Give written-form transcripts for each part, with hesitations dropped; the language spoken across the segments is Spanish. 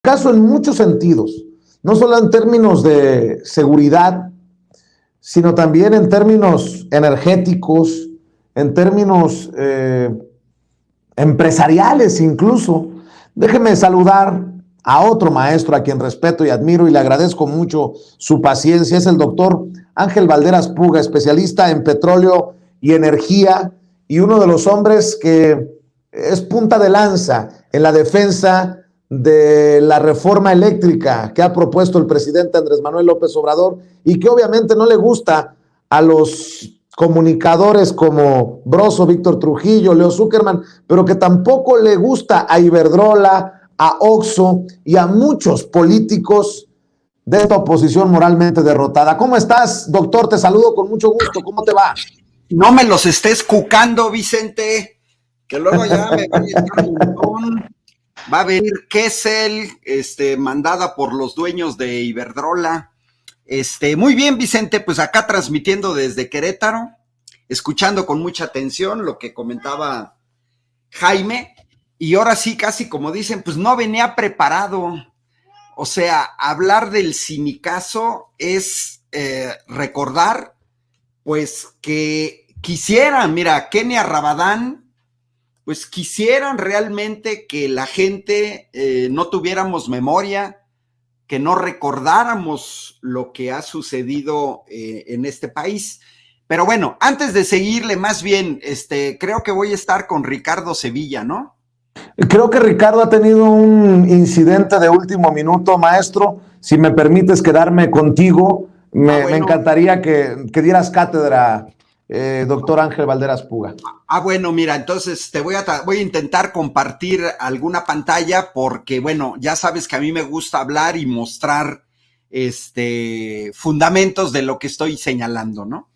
caso en muchos sentidos, no solo en términos de seguridad, sino también en términos energéticos, en términos empresariales incluso. Déjeme saludar a otro maestro a quien respeto y admiro y le agradezco mucho su paciencia. Es el doctor Ángel Valderas Puga, especialista en petróleo y energía y uno de los hombres que es punta de lanza en la defensa de la reforma eléctrica que ha propuesto el presidente Andrés Manuel López Obrador y que obviamente no le gusta a los comunicadores como Broso, Víctor Trujillo, Leo Zuckerman, pero que tampoco le gusta a Iberdrola, a Oxxo y a muchos políticos de esta oposición moralmente derrotada. ¿Cómo estás, doctor? Te saludo con mucho gusto. ¿Cómo te va? No me los estés cucando, Vicente, que luego ya me va a echar un montón. Va a venir Kessel, mandada por los dueños de Iberdrola. Muy bien, Vicente, pues acá transmitiendo desde Querétaro, escuchando con mucha atención lo que comentaba Jaime, y ahora sí, casi como dicen, pues no venía preparado. O sea, hablar del sinicazo es recordar, pues que quisieran, mira, Kenia Rabadán, pues quisieran realmente que la gente no tuviéramos memoria, que no recordáramos lo que ha sucedido en este país. Pero bueno, antes de seguirle, más bien, creo que voy a estar con Ricardo Sevilla, ¿no? Creo que Ricardo ha tenido un incidente de último minuto, maestro. Si me permites quedarme contigo, me encantaría que dieras cátedra, doctor Ángel Valderas Puga. Bueno, mira, entonces voy a intentar compartir alguna pantalla porque, bueno, ya sabes que a mí me gusta hablar y mostrar fundamentos de lo que estoy señalando, ¿no?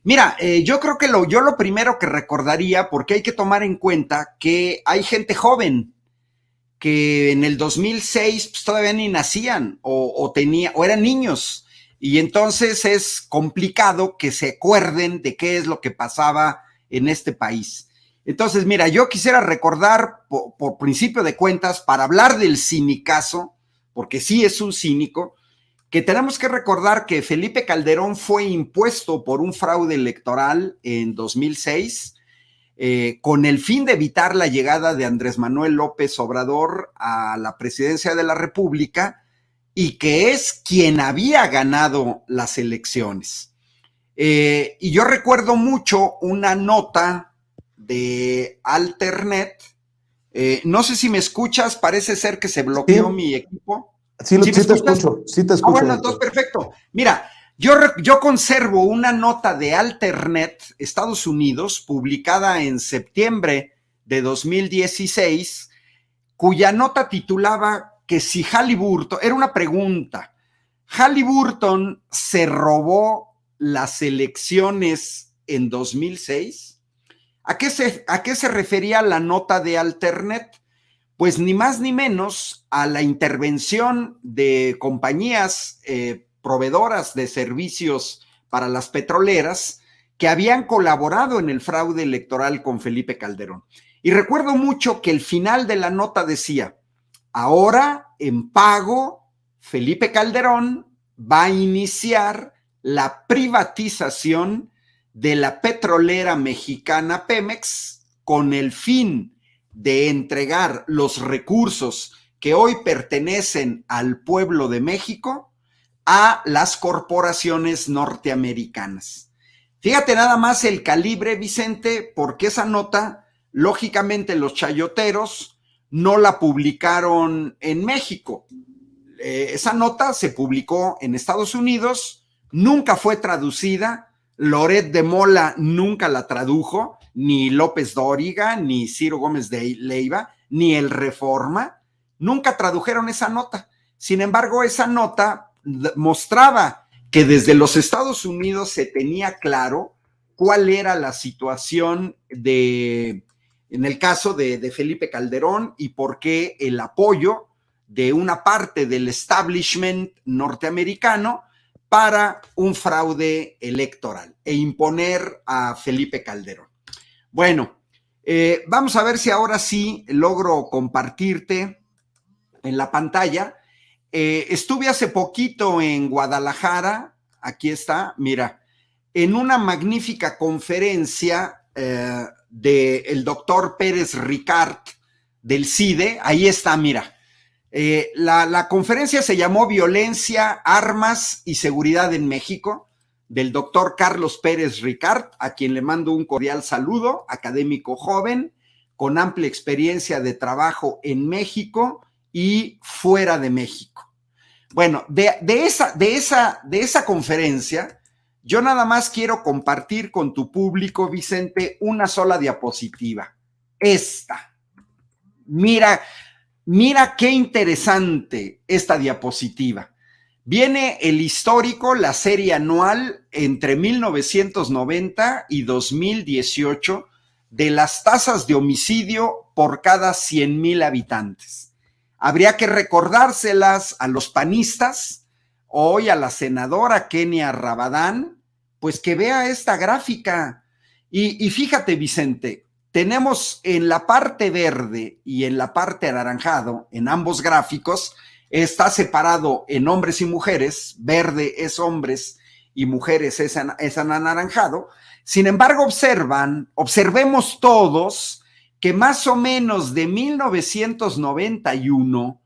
Mira, yo creo que yo lo primero que recordaría, porque hay que tomar en cuenta que hay gente joven que en el 2006 pues, todavía ni nacían o eran niños, y entonces es complicado que se acuerden de qué es lo que pasaba en este país. Entonces, mira, yo quisiera recordar por principio de cuentas, para hablar del cinicazo, porque sí es un cínico, que tenemos que recordar que Felipe Calderón fue impuesto por un fraude electoral en 2006 con el fin de evitar la llegada de Andrés Manuel López Obrador a la presidencia de la República y que es quien había ganado las elecciones. Y yo recuerdo mucho una nota de Alternet. No sé si me escuchas, parece ser que se bloqueó mi equipo. Sí, te escucho, sí te escucho. Bueno, entonces perfecto. Mira, yo conservo una nota de Alternet, Estados Unidos, publicada en septiembre de 2016, cuya nota titulaba que si Halliburton, era una pregunta, ¿Halliburton se robó las elecciones en 2006? ¿A qué se refería la nota de Alternet? Pues ni más ni menos a la intervención de compañías proveedoras de servicios para las petroleras que habían colaborado en el fraude electoral con Felipe Calderón. Y recuerdo mucho que el final de la nota decía, ahora en pago, Felipe Calderón va a iniciar la privatización de la petrolera mexicana Pemex con el fin de entregar los recursos que hoy pertenecen al pueblo de México a las corporaciones norteamericanas. Fíjate nada más el calibre, Vicente, porque esa nota, lógicamente los chayoteros no la publicaron en México. Esa nota se publicó en Estados Unidos, nunca fue traducida, Loret de Mola nunca la tradujo, ni López Dóriga, ni Ciro Gómez de Leiva, ni el Reforma, nunca tradujeron esa nota. Sin embargo, esa nota mostraba que desde los Estados Unidos se tenía claro cuál era la situación en el caso de Felipe Calderón y por qué el apoyo de una parte del establishment norteamericano para un fraude electoral e imponer a Felipe Calderón. Bueno, vamos a ver si ahora sí logro compartirte en la pantalla. Estuve hace poquito en Guadalajara, aquí está, mira, en una magnífica conferencia del doctor Pérez Ricard del CIDE, ahí está, mira. La conferencia se llamó Violencia, Armas y Seguridad en México, del doctor Carlos Pérez Ricard, a quien le mando un cordial saludo, académico joven, con amplia experiencia de trabajo en México y fuera de México. Bueno, de esa conferencia, yo nada más quiero compartir con tu público, Vicente, una sola diapositiva. Esta. Mira qué interesante esta diapositiva. Viene el histórico, la serie anual entre 1990 y 2018 de las tasas de homicidio por cada 100,000 habitantes. Habría que recordárselas a los panistas, hoy a la senadora Kenia Rabadán, pues que vea esta gráfica. Y fíjate, Vicente, tenemos en la parte verde y en la parte anaranjado, en ambos gráficos, está separado en hombres y mujeres, verde es hombres y mujeres es anaranjado. Sin embargo, observemos todos que más o menos de 1991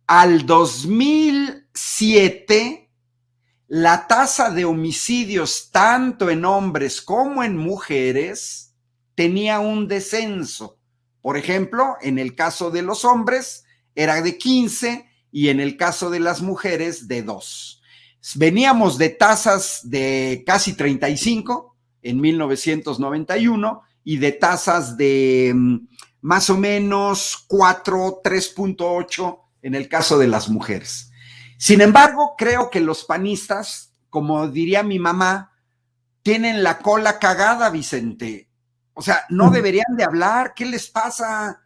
al 2007, la tasa de homicidios tanto en hombres como en mujeres tenía un descenso. Por ejemplo, en el caso de los hombres era de 15 y en el caso de las mujeres de 2. Veníamos de tasas de casi 35 en 1991 y de tasas de más o menos 4, 3.8 en el caso de las mujeres. Sin embargo, creo que los panistas, como diría mi mamá, tienen la cola cagada, Vicente. O sea, no deberían de hablar. ¿Qué les pasa?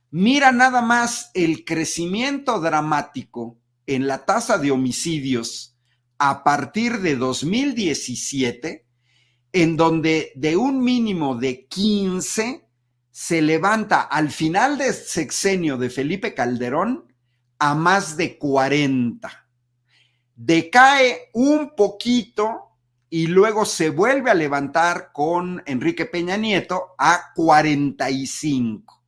Mira nada más el crecimiento dramático en la tasa de homicidios a partir de 2017, en donde de un mínimo de 15 se levanta al final del sexenio de Felipe Calderón a más de 40. Decae un poquito y luego se vuelve a levantar con Enrique Peña Nieto a 45.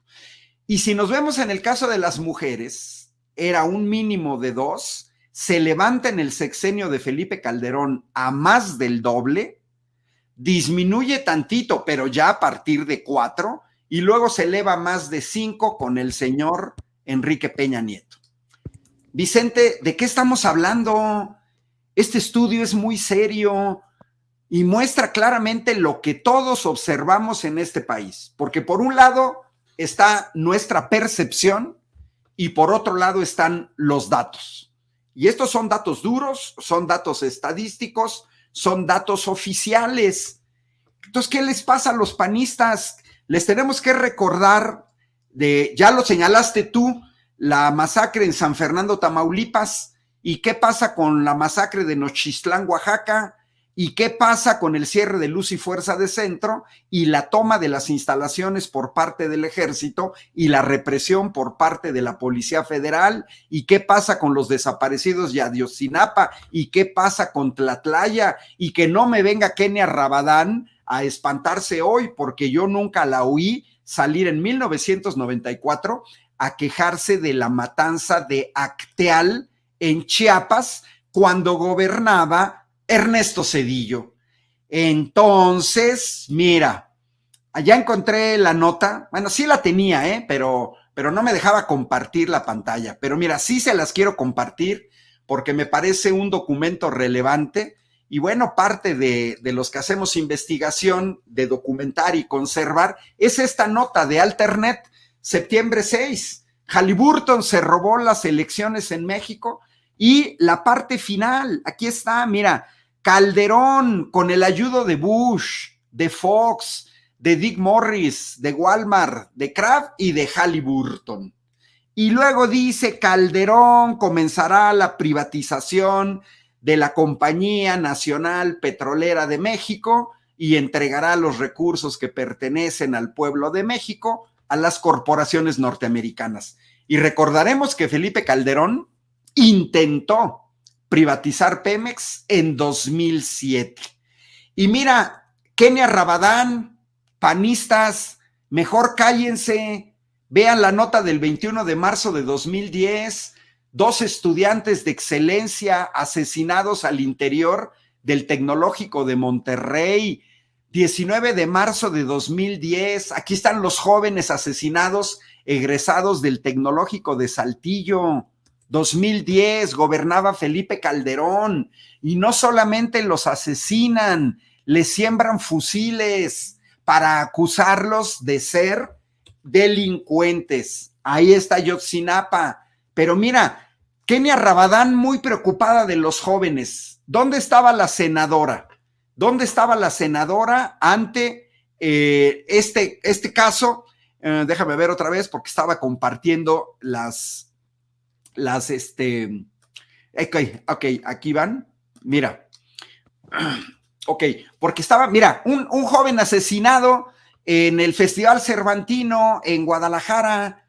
Y si nos vemos en el caso de las mujeres, era un mínimo de 2, se levanta en el sexenio de Felipe Calderón a más del doble, disminuye tantito, pero ya a partir de 4, y luego se eleva a más de 5 con el señor Enrique Peña Nieto. Vicente, ¿de qué estamos hablando? Este estudio es muy serio y muestra claramente lo que todos observamos en este país, porque por un lado está nuestra percepción y por otro lado están los datos. Y estos son datos duros, son datos estadísticos, son datos oficiales. Entonces, ¿qué les pasa a los panistas? Les tenemos que recordar, ya lo señalaste tú, la masacre en San Fernando, Tamaulipas, y qué pasa con la masacre de Nochistlán, Oaxaca, y qué pasa con el cierre de Luz y Fuerza de Centro y la toma de las instalaciones por parte del ejército y la represión por parte de la Policía Federal, y qué pasa con los desaparecidos de Ayotzinapa, y qué pasa con Tlatlaya, y que no me venga Kenia Rabadán a espantarse hoy, porque yo nunca la oí salir en 1994 a quejarse de la matanza de Acteal en Chiapas cuando gobernaba Ernesto Zedillo. Entonces, mira, allá encontré la nota, bueno, sí la tenía, pero no me dejaba compartir la pantalla, pero mira, sí se las quiero compartir porque me parece un documento relevante y bueno, parte de los que hacemos investigación de documentar y conservar es esta nota de Alternet, septiembre 6. Halliburton se robó las elecciones en México y la parte final, aquí está, mira, Calderón con el ayudo de Bush, de Fox, de Dick Morris, de Walmart, de Kraft y de Halliburton. Y luego dice, Calderón comenzará la privatización de la Compañía Nacional Petrolera de México y entregará los recursos que pertenecen al pueblo de México a las corporaciones norteamericanas. Y recordaremos que Felipe Calderón intentó privatizar Pemex en 2007. Y mira, Kenia Rabadán, panistas, mejor cállense, vean la nota del 21 de marzo de 2010, 2 estudiantes de excelencia asesinados al interior del Tecnológico de Monterrey, 19 de marzo de 2010, aquí están los jóvenes asesinados egresados del Tecnológico de Saltillo. 2010 gobernaba Felipe Calderón y no solamente los asesinan, les siembran fusiles para acusarlos de ser delincuentes. Ahí está Yotzinapa. Pero mira, Kenia Rabadán muy preocupada de los jóvenes. ¿Dónde estaba la senadora? ¿Dónde estaba la senadora ante este caso? Déjame ver otra vez porque estaba compartiendo ok, aquí van, mira, ok, porque estaba, mira, un joven asesinado en el Festival Cervantino en Guadalajara,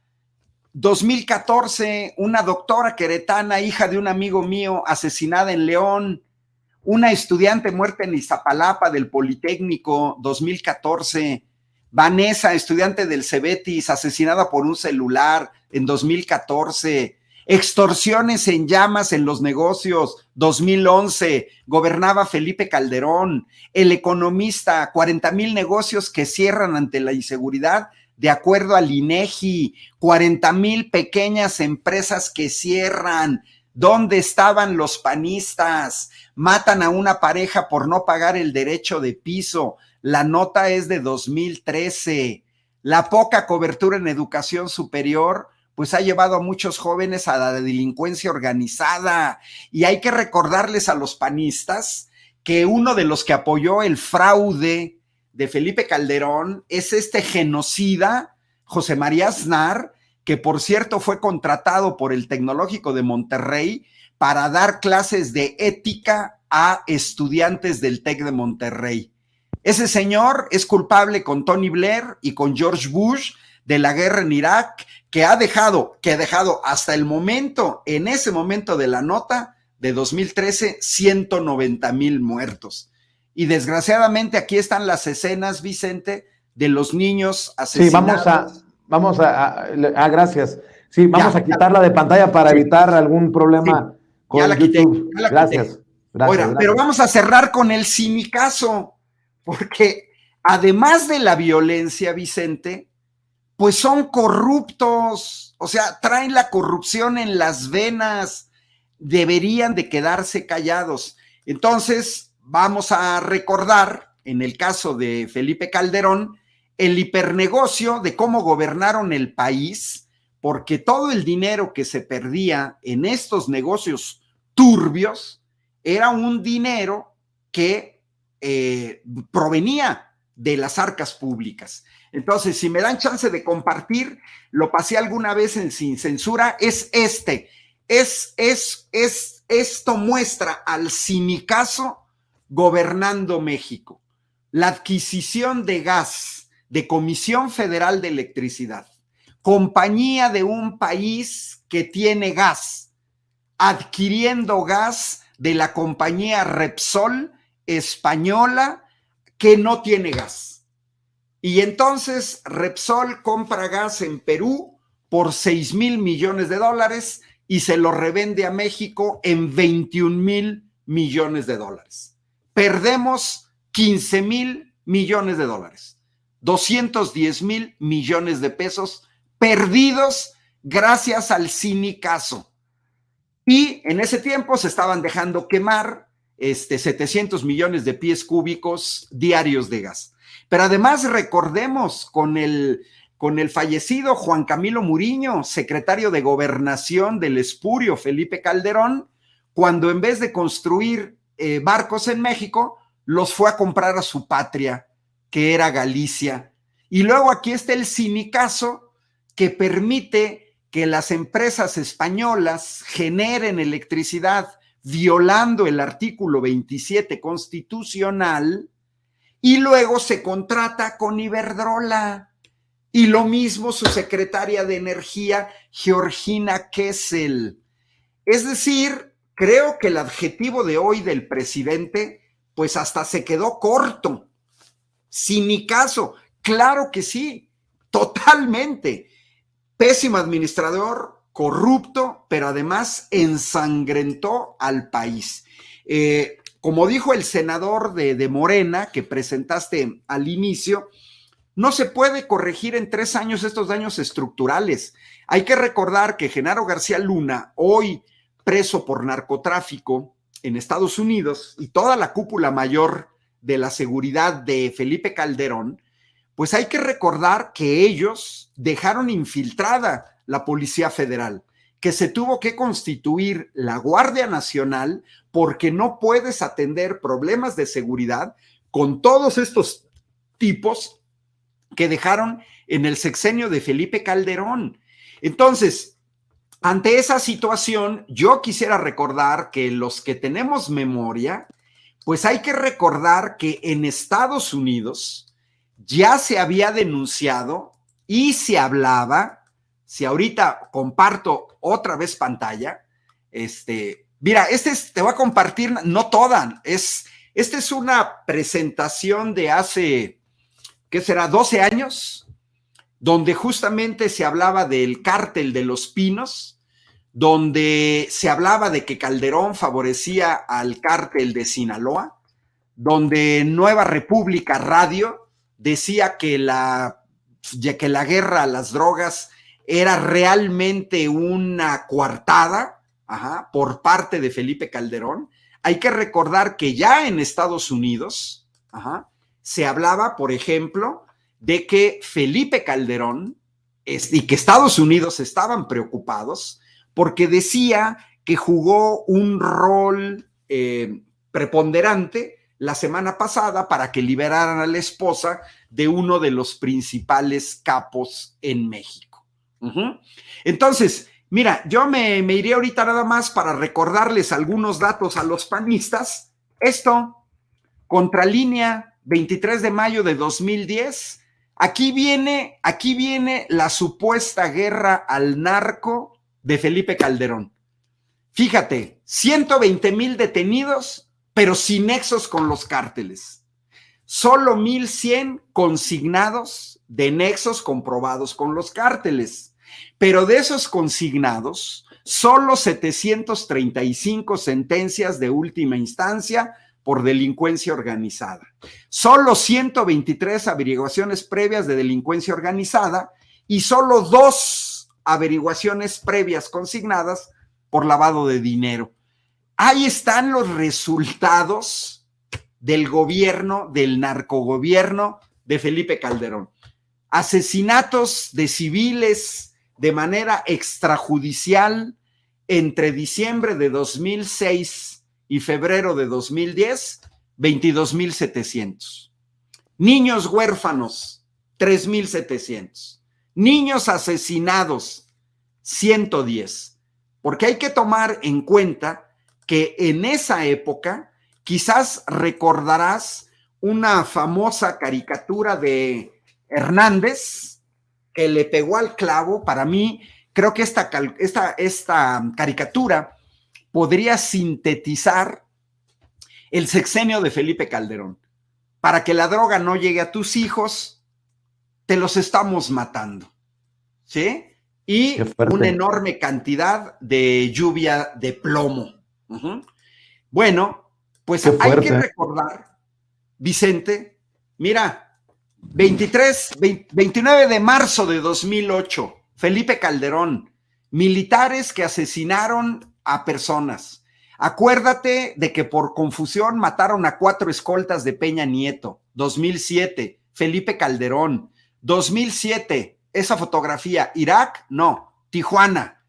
2014, una doctora queretana, hija de un amigo mío, asesinada en León, una estudiante muerta en Iztapalapa del Politécnico, 2014, Vanessa, estudiante del Cebetis, asesinada por un celular en 2014, extorsiones en llamas en los negocios, 2011, gobernaba Felipe Calderón, El Economista, 40,000 negocios que cierran ante la inseguridad, de acuerdo al INEGI, 40,000 pequeñas empresas que cierran. ¿Dónde estaban los panistas? Matan a una pareja por no pagar el derecho de piso. La nota es de 2013. La poca cobertura en educación superior pues ha llevado a muchos jóvenes a la delincuencia organizada. Y hay que recordarles a los panistas que uno de los que apoyó el fraude de Felipe Calderón es este genocida, José María Aznar, que por cierto fue contratado por el Tecnológico de Monterrey para dar clases de ética a estudiantes del TEC de Monterrey. Ese señor es culpable con Tony Blair y con George Bush de la guerra en Irak, que ha dejado hasta el momento, en ese momento de la nota de 2013, 190,000 muertos. Y desgraciadamente aquí están las escenas, Vicente, de los niños asesinados. Sí, gracias. Sí, vamos a quitarla de pantalla para evitar algún problema con ya la YouTube. quité, Gracias. Ahora, pero vamos a cerrar con el cinicazo, porque además de la violencia, Vicente, pues son corruptos, o sea, traen la corrupción en las venas, deberían de quedarse callados. Entonces, vamos a recordar, en el caso de Felipe Calderón, el hipernegocio de cómo gobernaron el país, porque todo el dinero que se perdía en estos negocios turbios era un dinero que provenía de las arcas públicas. Entonces, si me dan chance de compartir, lo pasé alguna vez en Sin Censura, esto muestra al cinicazo gobernando México. La adquisición de gas de Comisión Federal de Electricidad, compañía de un país que tiene gas, adquiriendo gas de la compañía Repsol española que no tiene gas. Y entonces Repsol compra gas en Perú por 6,000 millones de dólares y se lo revende a México en 21,000 millones de dólares. Perdemos 15,000 millones de dólares, 210,000 millones de pesos perdidos gracias al cinicazo. Y en ese tiempo se estaban dejando quemar 700 millones de pies cúbicos diarios de gas. Pero además recordemos con el fallecido Juan Camilo Muriño, secretario de Gobernación del espurio Felipe Calderón, cuando en vez de construir barcos en México, los fue a comprar a su patria, que era Galicia. Y luego aquí está el cinicazo que permite que las empresas españolas generen electricidad violando el artículo 27 constitucional y luego se contrata con Iberdrola. Y lo mismo su secretaria de Energía, Georgina Kessel. Es decir, creo que el adjetivo de hoy del presidente, pues hasta se quedó corto. Sin ni caso. Claro que sí, totalmente. Pésimo administrador, corrupto, pero además ensangrentó al país. Como dijo el senador de Morena que presentaste al inicio, no se puede corregir en 3 años estos daños estructurales. Hay que recordar que Genaro García Luna, hoy preso por narcotráfico en Estados Unidos, y toda la cúpula mayor de la seguridad de Felipe Calderón, pues hay que recordar que ellos dejaron infiltrada la Policía Federal, que se tuvo que constituir la Guardia Nacional porque no puedes atender problemas de seguridad con todos estos tipos que dejaron en el sexenio de Felipe Calderón. Entonces, ante esa situación, yo quisiera recordar que los que tenemos memoria, pues hay que recordar que en Estados Unidos ya se había denunciado y se hablaba, si ahorita comparto otra vez pantalla, mira, te voy a compartir, no toda, esta es una presentación de hace, ¿qué será? 12 años, donde justamente se hablaba del cártel de Los Pinos, donde se hablaba de que Calderón favorecía al cártel de Sinaloa, donde Nueva República Radio decía que la guerra a las drogas era realmente una coartada por parte de Felipe Calderón. Hay que recordar que ya en Estados Unidos se hablaba, por ejemplo, de que Felipe Calderón y que Estados Unidos estaban preocupados porque decía que jugó un rol preponderante la semana pasada para que liberaran a la esposa de uno de los principales capos en México. Entonces, mira, yo me iría ahorita nada más para recordarles algunos datos a los panistas. Esto, Contralínea, 23 de mayo de 2010. Aquí viene la supuesta guerra al narco de Felipe Calderón. Fíjate, 120,000 detenidos, pero sin nexos con los cárteles. Solo 1,100 consignados de nexos comprobados con los cárteles. Pero de esos consignados, solo 735 sentencias de última instancia por delincuencia organizada. Solo 123 averiguaciones previas de delincuencia organizada y solo 2 averiguaciones previas consignadas por lavado de dinero. Ahí están los resultados del gobierno, del narcogobierno de Felipe Calderón. Asesinatos de civiles de manera extrajudicial entre diciembre de 2006 y febrero de 2010, 22,700. Niños huérfanos, 3,700. Niños asesinados, 110. Porque hay que tomar en cuenta que en esa época, quizás recordarás una famosa caricatura de Hernández que le pegó al clavo. Para mí, creo que esta caricatura podría sintetizar el sexenio de Felipe Calderón. Para que la droga no llegue a tus hijos, te los estamos matando, ¿sí? Y una enorme cantidad de lluvia de plomo. Bueno, pues hay que recordar, Vicente, mira, 29 de marzo de 2008, Felipe Calderón, militares que asesinaron a personas. Acuérdate de que por confusión mataron a 4 escoltas de Peña Nieto. 2007, Felipe Calderón. 2007, esa fotografía, Irak, no, Tijuana.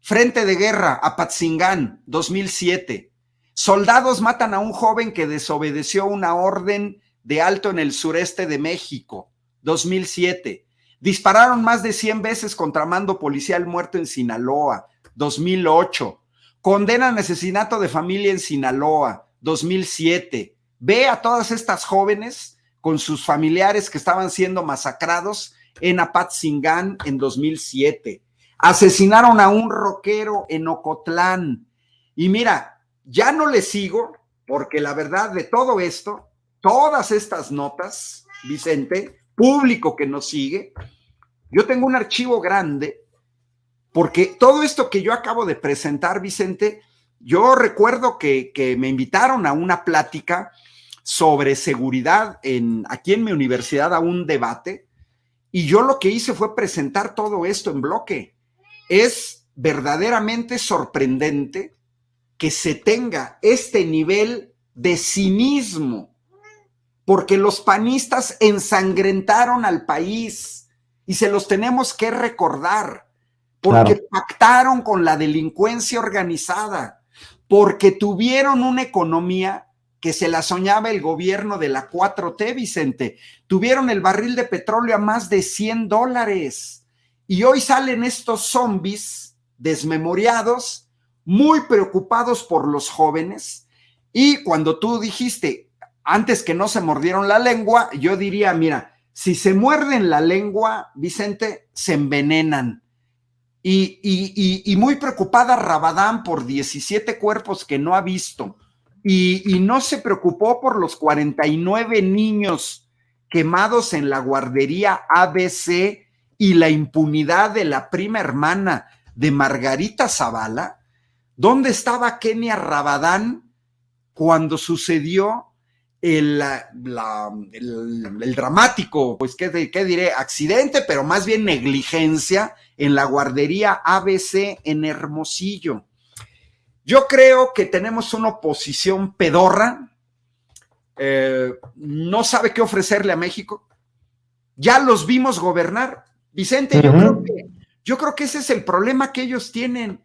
Frente de guerra, Apatzingán, 2007. Soldados matan a un joven que desobedeció una orden de alto en el sureste de México, 2007. Dispararon más de 100 veces contra mando policial muerto en Sinaloa, 2008. Condenan asesinato de familia en Sinaloa, 2007. Ve a todas estas jóvenes con sus familiares que estaban siendo masacrados en Apatzingán en 2007. Asesinaron a un rockero en Ocotlán. Y mira, ya no le sigo, porque la verdad de todo esto, todas estas notas, Vicente, público que nos sigue, yo tengo un archivo grande, porque todo esto que yo acabo de presentar, Vicente, yo recuerdo que me invitaron a una plática sobre seguridad aquí en mi universidad, a un debate, y yo lo que hice fue presentar todo esto en bloque. Es verdaderamente sorprendente que se tenga este nivel de cinismo, porque los panistas ensangrentaron al país y se los tenemos que recordar, porque claro, pactaron con la delincuencia organizada, porque tuvieron una economía que se la soñaba el gobierno de la 4T, Vicente. Tuvieron el barril de petróleo a más de $100 y hoy salen estos zombies desmemoriados, muy preocupados por los jóvenes. Y cuando tú dijiste, antes que no se mordieron la lengua, yo diría, mira, si se muerden la lengua, Vicente, se envenenan. Y muy preocupada Rabadán por 17 cuerpos que no ha visto. Y no se preocupó por los 49 niños quemados en la guardería ABC y la impunidad de la prima hermana de Margarita Zavala. ¿Dónde estaba Kenia Rabadán cuando sucedió el dramático, pues qué diré, accidente, pero más bien negligencia en la guardería ABC en Hermosillo? Yo creo que tenemos una oposición pedorra, no sabe qué ofrecerle a México. Ya los vimos gobernar, Vicente. Yo creo que ese es el problema que ellos tienen,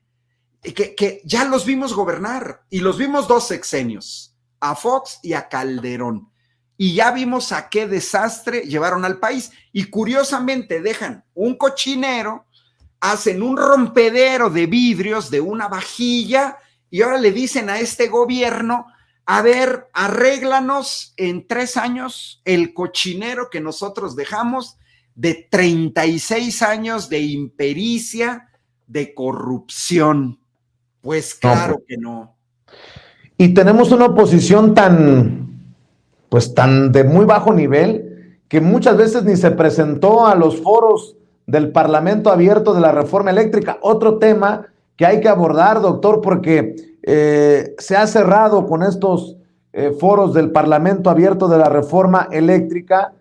que ya los vimos gobernar y los vimos 2 sexenios, a Fox y a Calderón, y ya vimos a qué desastre llevaron al país. Y curiosamente dejan un cochinero, hacen un rompedero de vidrios de una vajilla y ahora le dicen a este gobierno, a ver, arréglanos en 3 años el cochinero que nosotros dejamos de 36 años de impericia, de corrupción. Pues claro que no. Y tenemos una oposición tan de muy bajo nivel que muchas veces ni se presentó a los foros del Parlamento Abierto de la Reforma Eléctrica. Otro tema que hay que abordar, doctor, porque se ha cerrado con estos foros del Parlamento Abierto de la Reforma Eléctrica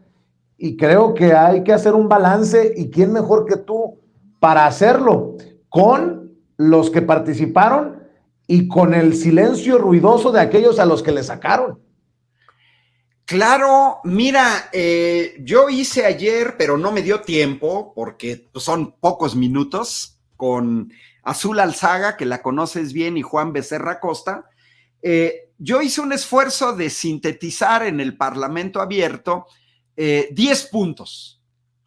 y creo que hay que hacer un balance, y quién mejor que tú para hacerlo, con los que participaron y con el silencio ruidoso de aquellos a los que le sacaron. Claro, mira, yo hice ayer, pero no me dio tiempo porque son pocos minutos, con Azul Alzaga, que la conoces bien, y Juan Becerra Costa. Yo hice un esfuerzo de sintetizar en el Parlamento Abierto 10 puntos,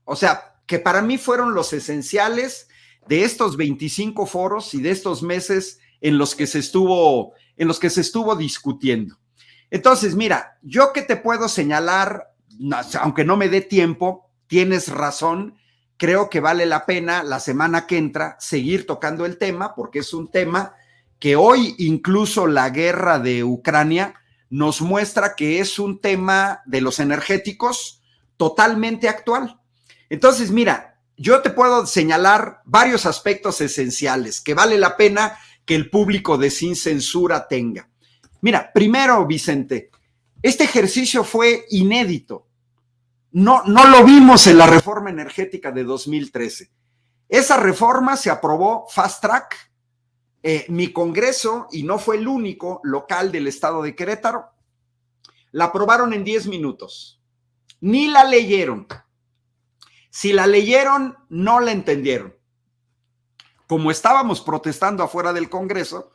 o sea, que para mí fueron los esenciales de estos 25 foros y de estos meses en los que se estuvo discutiendo. Entonces, mira, yo que te puedo señalar, aunque no me dé tiempo, tienes razón, creo que vale la pena la semana que entra seguir tocando el tema, porque es un tema que hoy incluso la guerra de Ucrania nos muestra que es un tema de los energéticos totalmente actual. Entonces, mira, yo te puedo señalar varios aspectos esenciales que vale la pena que el público de Sin Censura tenga. Mira, primero, Vicente, este ejercicio fue inédito. No lo vimos en la reforma energética de 2013. Esa reforma se aprobó fast track. Mi Congreso, y no fue el único local del estado de Querétaro, la aprobaron en 10 minutos. Ni la leyeron. Si la leyeron, no la entendieron. Como estábamos protestando afuera del Congreso,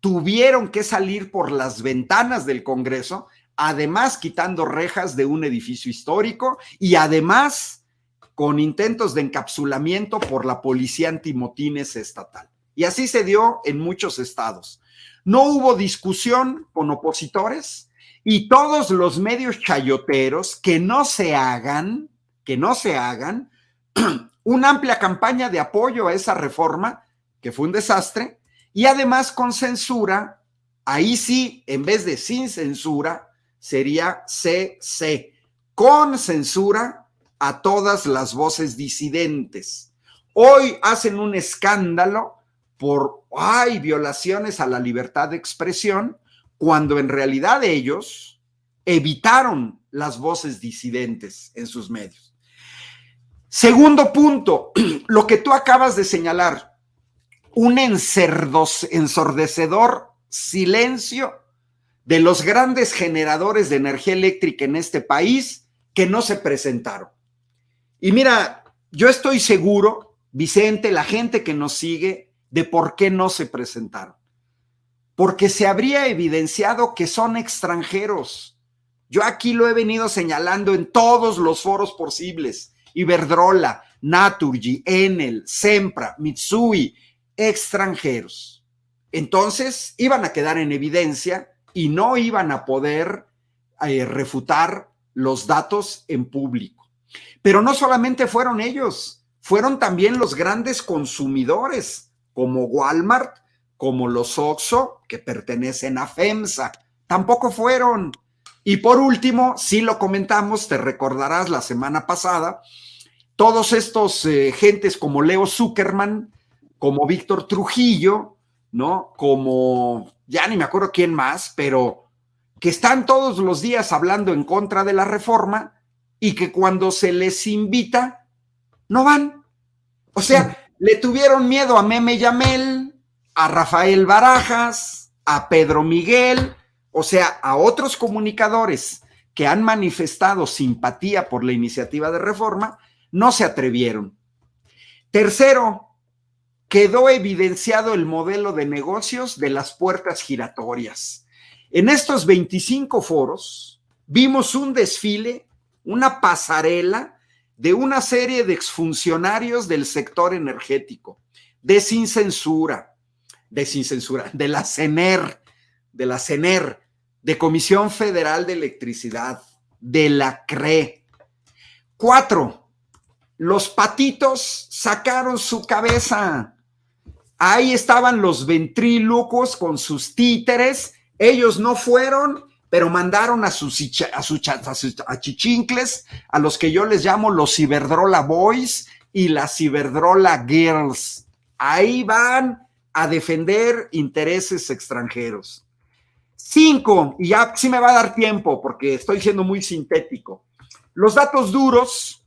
tuvieron que salir por las ventanas del Congreso, además quitando rejas de un edificio histórico y además con intentos de encapsulamiento por la policía antimotines estatal. Y así se dio en muchos estados. No hubo discusión con opositores y todos los medios chayoteros que no se hagan, una amplia campaña de apoyo a esa reforma, que fue un desastre, y además con censura, ahí sí, en vez de sin censura, sería CC, con censura a todas las voces disidentes. Hoy hacen un escándalo por violaciones a la libertad de expresión, cuando en realidad ellos evitaron las voces disidentes en sus medios. Segundo punto, lo que tú acabas de señalar, un ensordecedor silencio de los grandes generadores de energía eléctrica en este país que no se presentaron. Y mira, yo estoy seguro, Vicente, la gente que nos sigue, de por qué no se presentaron. Porque se habría evidenciado que son extranjeros. Yo aquí lo he venido señalando en todos los foros posibles. Iberdrola, Naturgy, Enel, Sempra, Mitsui, extranjeros. Entonces iban a quedar en evidencia y no iban a poder refutar los datos en público. Pero no solamente fueron ellos, fueron también los grandes consumidores, como Walmart, como los Oxxo, que pertenecen a FEMSA. Tampoco fueron. Y por último, sí lo comentamos, te recordarás la semana pasada, todos estos gentes como Leo Zuckerman, como Víctor Trujillo, ¿no? Como, ya ni me acuerdo quién más, pero que están todos los días hablando en contra de la reforma y que cuando se les invita, no van. O sea, le tuvieron miedo a Meme Yamel, a Rafael Barajas, a Pedro Miguel, o sea, a otros comunicadores que han manifestado simpatía por la iniciativa de reforma, no se atrevieron. Tercero, quedó evidenciado el modelo de negocios de las puertas giratorias. En estos 25 foros vimos un desfile, una pasarela de una serie de exfuncionarios del sector energético, de la CENER, de Comisión Federal de Electricidad, de la CRE. 4, los patitos sacaron su cabeza. Ahí estaban los ventrílocos con sus títeres. Ellos no fueron, pero mandaron a sus achichincles, a los que yo les llamo los Iberdrola Boys y las Iberdrola Girls. Ahí van a defender intereses extranjeros. 5, y ya sí me va a dar tiempo porque estoy siendo muy sintético. Los datos duros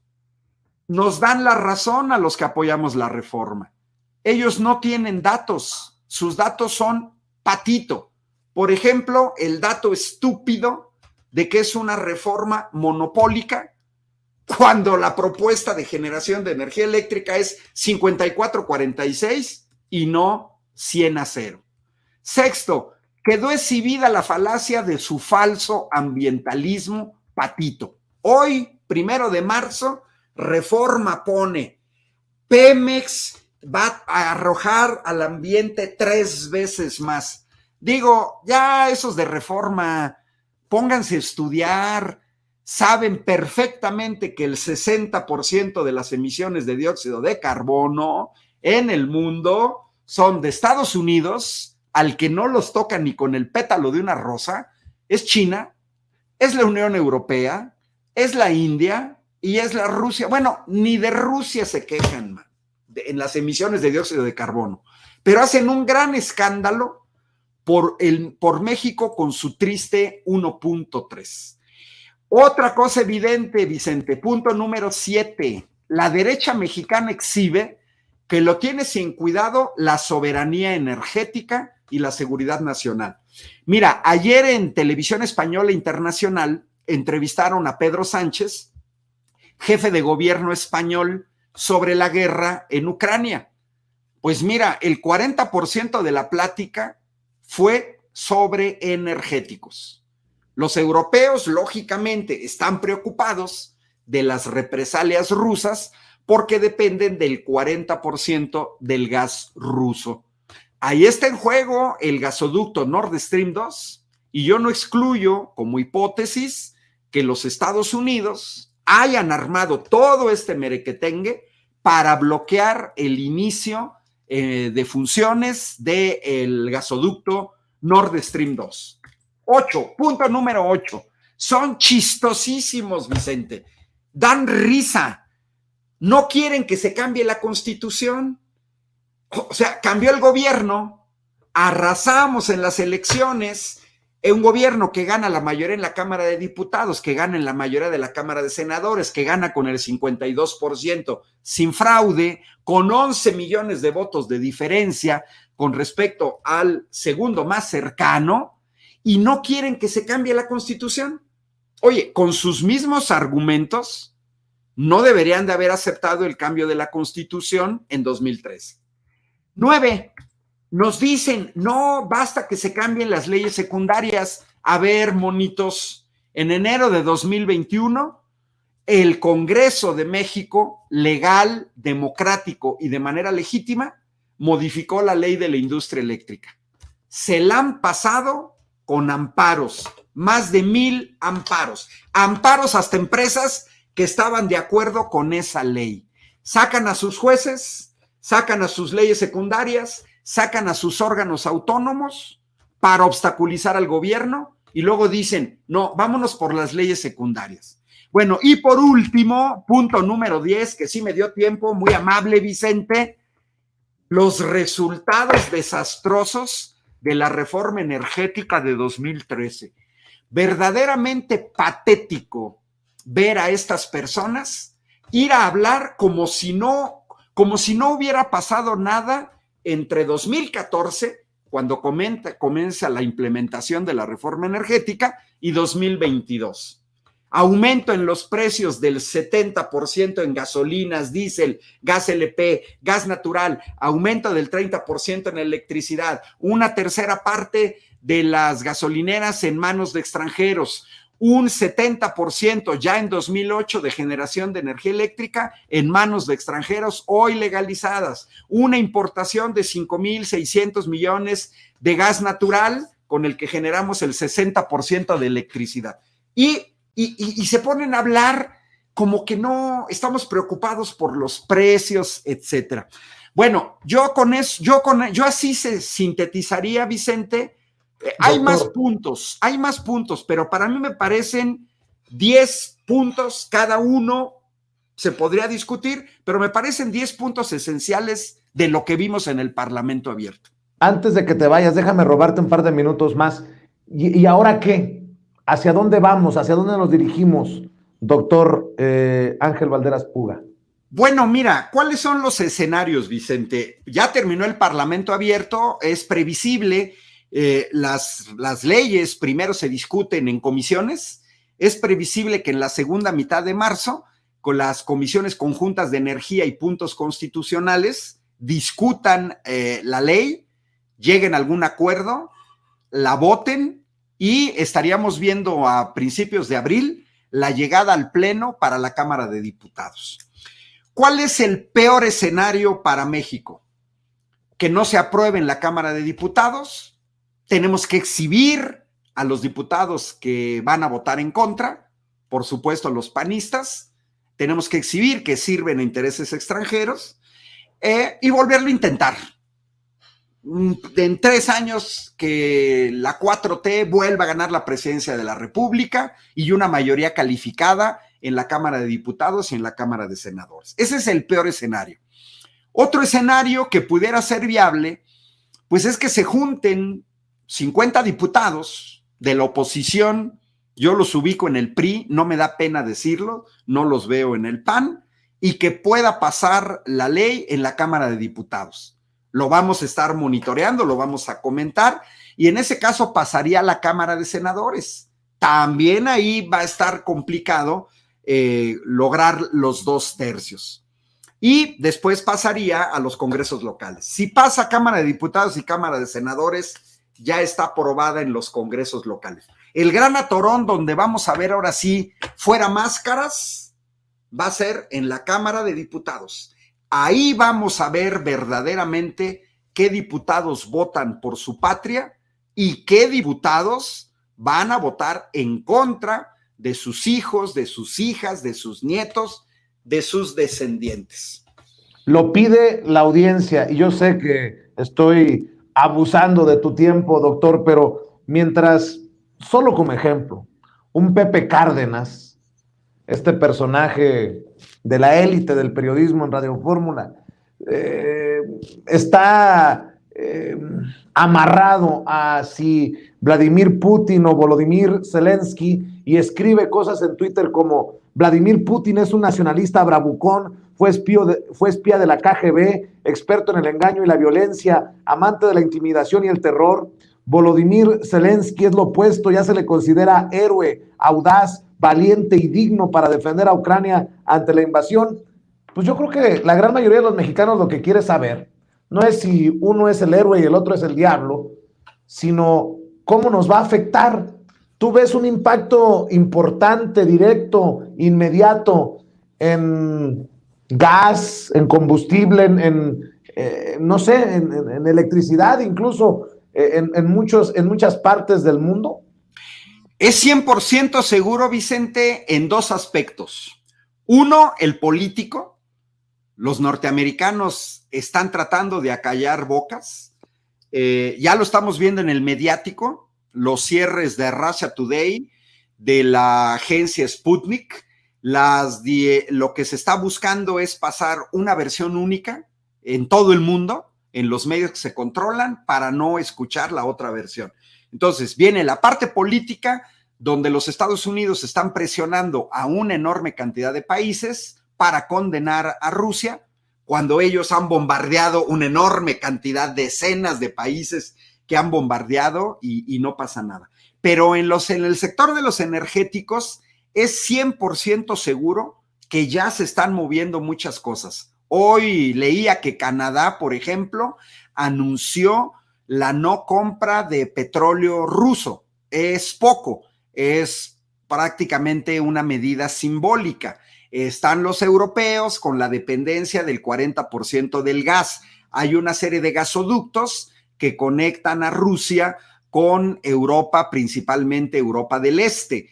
nos dan la razón a los que apoyamos la reforma. Ellos no tienen datos, sus datos son patito. Por ejemplo, el dato estúpido de que es una reforma monopólica cuando la propuesta de generación de energía eléctrica es 54-46 y no 100-0. Sexto, quedó exhibida la falacia de su falso ambientalismo patito. Hoy, 1 de marzo, Reforma pone: Pemex va a arrojar al ambiente 3 veces más. Digo, ya esos de Reforma, pónganse a estudiar, saben perfectamente que el 60% de las emisiones de dióxido de carbono en el mundo son de Estados Unidos, al que no los toca ni con el pétalo de una rosa, es China, es la Unión Europea, es la India y es la Rusia. Bueno, ni de Rusia se quejan, man, en las emisiones de dióxido de carbono, pero hacen un gran escándalo por México con su triste 1.3. Otra cosa evidente, Vicente, punto número 7, la derecha mexicana exhibe que lo tiene sin cuidado la soberanía energética y la seguridad nacional. Mira, ayer en Televisión Española Internacional entrevistaron a Pedro Sánchez, jefe de gobierno español, sobre la guerra en Ucrania. Pues mira, el 40% de la plática fue sobre energéticos. Los europeos, lógicamente, están preocupados de las represalias rusas porque dependen del 40% del gas ruso. Ahí está en juego el gasoducto Nord Stream 2 y yo no excluyo como hipótesis que los Estados Unidos hayan armado todo este merequetengue para bloquear el inicio de funciones del gasoducto Nord Stream 2. 8, punto número 8. Son chistosísimos, Vicente. Dan risa. No quieren que se cambie la Constitución. O sea, cambió el gobierno, arrasamos en las elecciones, un gobierno que gana la mayoría en la Cámara de Diputados, que gana en la mayoría de la Cámara de Senadores, que gana con el 52% sin fraude, con 11 millones de votos de diferencia con respecto al segundo más cercano, y no quieren que se cambie la Constitución. Oye, con sus mismos argumentos, no deberían de haber aceptado el cambio de la Constitución en 2013. 9. Nos dicen, no, basta que se cambien las leyes secundarias. A ver, monitos, en enero de 2021, el Congreso de México, legal, democrático y de manera legítima, modificó la ley de la industria eléctrica. Se la han pasado con amparos, más de 1,000 amparos. Amparos hasta empresas que estaban de acuerdo con esa ley. Sacan a sus jueces, sacan a sus leyes secundarias, sacan a sus órganos autónomos para obstaculizar al gobierno y luego dicen, no, vámonos por las leyes secundarias. Bueno, y por último, punto número 10, que sí me dio tiempo, muy amable Vicente, los resultados desastrosos de la reforma energética de 2013. Verdaderamente patético ver a estas personas ir a hablar como si no hubiera pasado nada entre 2014, cuando comienza la implementación de la reforma energética, y 2022. Aumento en los precios del 70% en gasolinas, diésel, gas LP, gas natural, aumento del 30% en electricidad, una tercera parte de las gasolineras en manos de extranjeros, un 70% ya en 2008 de generación de energía eléctrica en manos de extranjeros hoy legalizadas, una importación de 5,600 millones de gas natural con el que generamos el 60% de electricidad. Y se ponen a hablar como que no estamos preocupados por los precios, etcétera. Bueno, yo así se sintetizaría, Vicente. Hay más puntos, pero para mí me parecen 10 puntos, cada uno se podría discutir, pero me parecen 10 puntos esenciales de lo que vimos en el Parlamento abierto. Antes de que te vayas, déjame robarte un par de minutos más. ¿Y ahora qué? ¿Hacia dónde vamos? ¿Hacia dónde nos dirigimos, doctor Ángel Valderas Puga? Bueno, mira, ¿cuáles son los escenarios, Vicente? Ya terminó el Parlamento abierto, es previsible. Las leyes primero se discuten en comisiones. Es previsible que en la segunda mitad de marzo, con las comisiones conjuntas de energía y puntos constitucionales, discutan la ley, lleguen a algún acuerdo, la voten y estaríamos viendo a principios de abril la llegada al Pleno para la Cámara de Diputados. ¿Cuál es el peor escenario para México? Que no se apruebe en la Cámara de Diputados. Tenemos que exhibir a los diputados que van a votar en contra, por supuesto a los panistas, tenemos que exhibir que sirven a intereses extranjeros y volverlo a intentar. En 3 años que la 4T vuelva a ganar la presidencia de la República y una mayoría calificada en la Cámara de Diputados y en la Cámara de Senadores. Ese es el peor escenario. Otro escenario que pudiera ser viable, pues es que se junten 50 diputados de la oposición, yo los ubico en el PRI, no me da pena decirlo, no los veo en el PAN, y que pueda pasar la ley en la Cámara de Diputados. Lo vamos a estar monitoreando, lo vamos a comentar, y en ese caso pasaría a la Cámara de Senadores. También ahí va a estar complicado lograr los 2/3. Y después pasaría a los congresos locales. Si pasa a Cámara de Diputados y Cámara de Senadores, ya está aprobada en los congresos locales. El gran atorón donde vamos a ver ahora sí fuera máscaras va a ser en la Cámara de Diputados. Ahí vamos a ver verdaderamente qué diputados votan por su patria y qué diputados van a votar en contra de sus hijos, de sus hijas, de sus nietos, de sus descendientes. Lo pide la audiencia y yo sé que estoy abusando de tu tiempo, doctor, pero mientras, solo como ejemplo, un Pepe Cárdenas, este personaje de la élite del periodismo en Radio Fórmula, eh, está amarrado a si Vladimir Putin o Volodymyr Zelensky y escribe cosas en Twitter como Vladimir Putin es un nacionalista bravucón, fue espía de la KGB, experto en el engaño y la violencia, amante de la intimidación y el terror. Volodymyr Zelensky es lo opuesto, ya se le considera héroe, audaz, valiente y digno para defender a Ucrania ante la invasión. Pues yo creo que la gran mayoría de los mexicanos lo que quiere saber no es si uno es el héroe y el otro es el diablo, sino cómo nos va a afectar. Tú ves un impacto importante, directo, inmediato en gas, en combustible, no sé, en electricidad, incluso en muchas partes del mundo. Es 100% seguro, Vicente, en dos aspectos. Uno, el político. Los norteamericanos están tratando de acallar bocas. Ya lo estamos viendo en el mediático, los cierres de Russia Today, de la agencia Sputnik. Lo que se está buscando es pasar una versión única en todo el mundo, en los medios que se controlan, para no escuchar la otra versión. Entonces, viene la parte política, donde los Estados Unidos están presionando a una enorme cantidad de países para condenar a Rusia, cuando ellos han bombardeado una enorme cantidad, decenas de países que han bombardeado y no pasa nada. Pero en el sector de los energéticos es 100% seguro que ya se están moviendo muchas cosas. Hoy leía que Canadá, por ejemplo, anunció la no compra de petróleo ruso. Es poco, es prácticamente una medida simbólica. Están los europeos con la dependencia del 40% del gas. Hay una serie de gasoductos que conectan a Rusia con Europa, principalmente Europa del Este.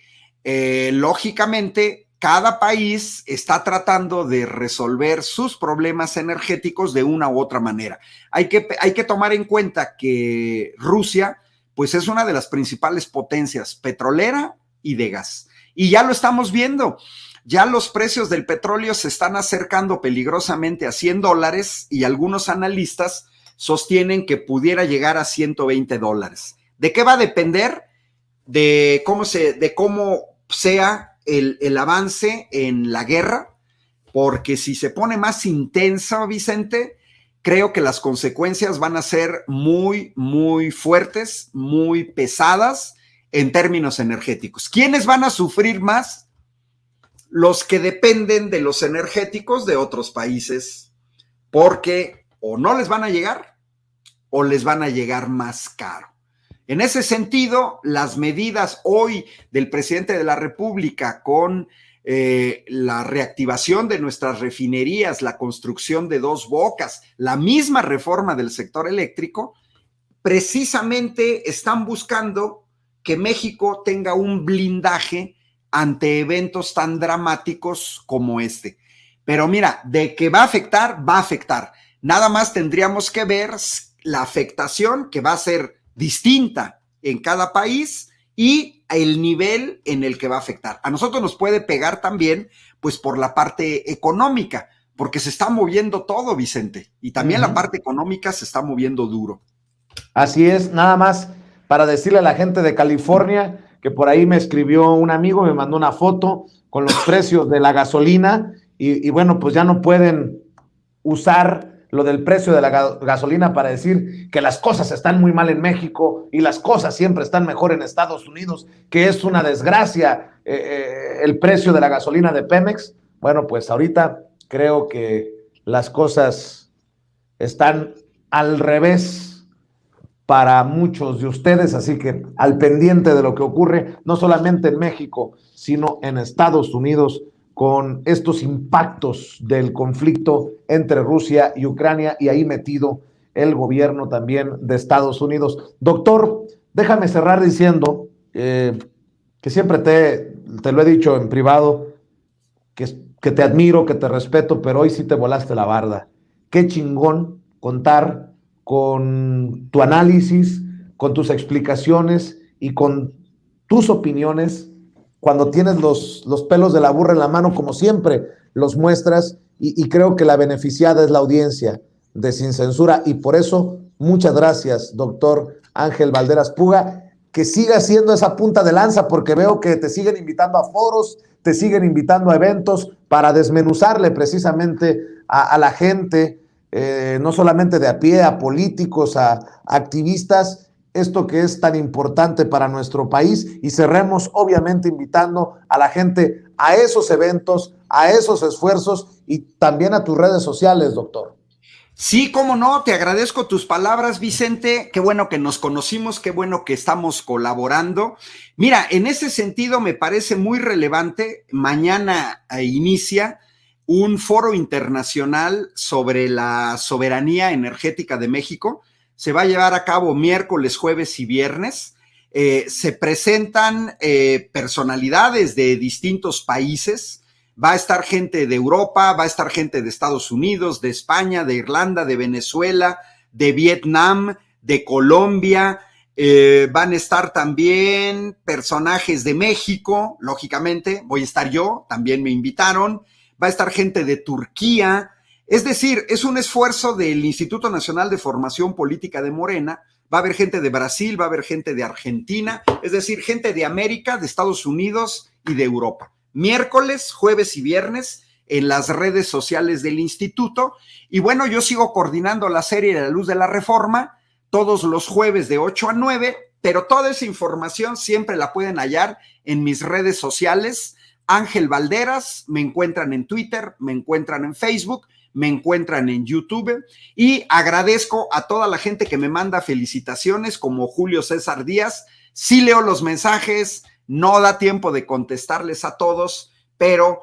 Lógicamente, cada país está tratando de resolver sus problemas energéticos de una u otra manera. Hay que tomar en cuenta que Rusia, pues, es una de las principales potencias petrolera y de gas. Y ya lo estamos viendo. Ya los precios del petróleo se están acercando peligrosamente a $100 y algunos analistas sostienen que pudiera llegar a $120. ¿De qué va a depender? De cómo sea el avance en la guerra, porque si se pone más intensa, Vicente, creo que las consecuencias van a ser muy, muy fuertes, muy pesadas en términos energéticos. ¿Quiénes van a sufrir más? Los que dependen de los energéticos de otros países, porque o no les van a llegar o les van a llegar más caro. En ese sentido, las medidas hoy del presidente de la República con la reactivación de nuestras refinerías, la construcción de 2 bocas, la misma reforma del sector eléctrico, precisamente están buscando que México tenga un blindaje ante eventos tan dramáticos como este. Pero mira, de que va a afectar, va a afectar. Nada más tendríamos que ver la afectación, que va a ser distinta en cada país, y el nivel en el que va a afectar. A nosotros nos puede pegar también, pues, por la parte económica, porque se está moviendo todo, Vicente, y también la parte económica se está moviendo duro. Así es, nada más para decirle a la gente de California que por ahí me escribió un amigo, me mandó una foto con los precios de la gasolina y bueno, pues ya no pueden usar lo del precio de la gasolina para decir que las cosas están muy mal en México y las cosas siempre están mejor en Estados Unidos, que es una desgracia el precio de la gasolina de Pemex. Bueno, pues ahorita creo que las cosas están al revés para muchos de ustedes, así que al pendiente de lo que ocurre, no solamente en México, sino en Estados Unidos, con estos impactos del conflicto entre Rusia y Ucrania, y ahí metido el gobierno también de Estados Unidos. Doctor, déjame cerrar diciendo que siempre te lo he dicho en privado, que te admiro, que te respeto, pero hoy sí te volaste la barda. qué chingón contar con tu análisis, con tus explicaciones y con tus opiniones cuando tienes los pelos de la burra en la mano, como siempre los muestras, y creo que la beneficiada es la audiencia de Sin Censura, y por eso muchas gracias, doctor Ángel Valderas Puga, que siga siendo esa punta de lanza, porque veo que te siguen invitando a foros, te siguen invitando a eventos para desmenuzarle precisamente a la gente, no solamente de a pie, a políticos, a activistas, esto que es tan importante para nuestro país, y cerremos obviamente invitando a la gente a esos eventos, a esos esfuerzos y también a tus redes sociales, doctor. Sí, cómo no, te agradezco tus palabras, Vicente, qué bueno que nos conocimos, qué bueno que estamos colaborando. Mira, en ese sentido me parece muy relevante, mañana inicia un foro internacional sobre la soberanía energética de México. Se va a llevar a cabo miércoles, jueves y viernes. Se presentan personalidades de distintos países. Va a estar gente de Europa, va a estar gente de Estados Unidos, de España, de Irlanda, de Venezuela, de Vietnam, de Colombia. Van a estar también personajes de México, lógicamente. Voy a estar yo, también me invitaron. Va a estar gente de Turquía. Es decir, es un esfuerzo del Instituto Nacional de Formación Política de Morena. Va a haber gente de Brasil, va a haber gente de Argentina, es decir, gente de América, de Estados Unidos y de Europa. Miércoles, jueves y viernes en las redes sociales del instituto. Y bueno, yo sigo coordinando la serie de La Luz de la Reforma todos los jueves de 8 a 9, pero toda esa información siempre la pueden hallar en mis redes sociales. Ángel Valderas, me encuentran en Twitter, me encuentran en Facebook, me encuentran en YouTube, y agradezco a toda la gente que me manda felicitaciones, como Julio César Díaz. Sí leo los mensajes, no da tiempo de contestarles a todos, pero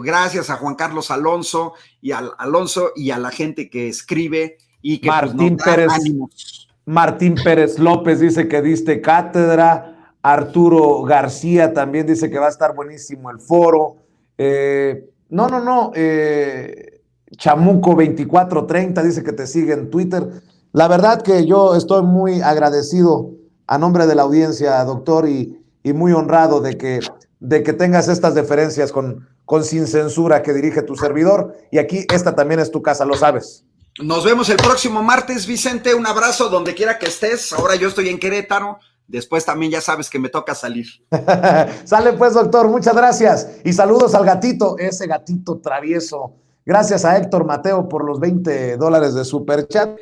gracias a Juan Carlos Alonso y a la gente que escribe y que Martín nos da Pérez, ánimos. Martín Pérez López dice que diste cátedra. Arturo García también dice que va a estar buenísimo el foro. Chamuco 2430 dice que te sigue en Twitter. La verdad que yo estoy muy agradecido a nombre de la audiencia, doctor, y muy honrado de que tengas estas deferencias con Sin Censura que dirige tu servidor. Y aquí esta también es tu casa, lo sabes. Nos vemos el próximo martes, Vicente. Un abrazo donde quiera que estés. Ahora yo estoy en Querétaro. Después también ya sabes que me toca salir. Sale pues, doctor, muchas gracias. Y saludos al gatito, ese gatito travieso. Gracias a Héctor Mateo por los $20 de superchat.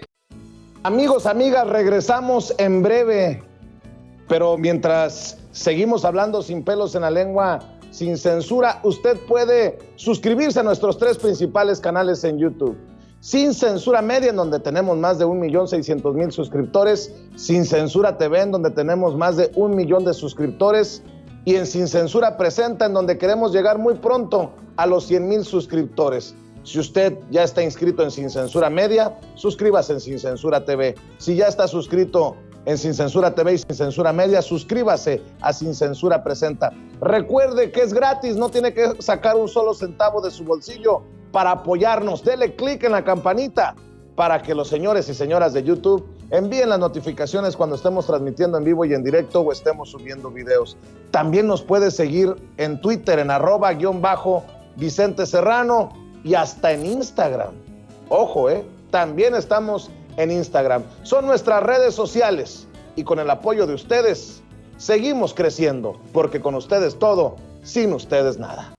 Amigos, amigas, regresamos en breve. Pero mientras seguimos hablando sin pelos en la lengua, sin censura, usted puede suscribirse a nuestros 3 principales canales en YouTube. Sin Censura Media, en donde tenemos más de 1,600,000 suscriptores. Sin Censura TV, en donde tenemos más de 1 millón de suscriptores. Y en Sin Censura Presenta, en donde queremos llegar muy pronto a los 100,000 suscriptores. Si usted ya está inscrito en Sin Censura Media, suscríbase en Sin Censura TV. Si ya está suscrito en Sin Censura TV y Sin Censura Media, suscríbase a Sin Censura Presenta. Recuerde que es gratis, no tiene que sacar un solo centavo de su bolsillo para apoyarnos. Dele clic en la campanita para que los señores y señoras de YouTube envíen las notificaciones cuando estemos transmitiendo en vivo y en directo o estemos subiendo videos. También nos puede seguir en Twitter en @Vicente Serrano y hasta en Instagram. Ojo, también estamos en Instagram. Son nuestras redes sociales y con el apoyo de ustedes seguimos creciendo, porque con ustedes todo, sin ustedes nada.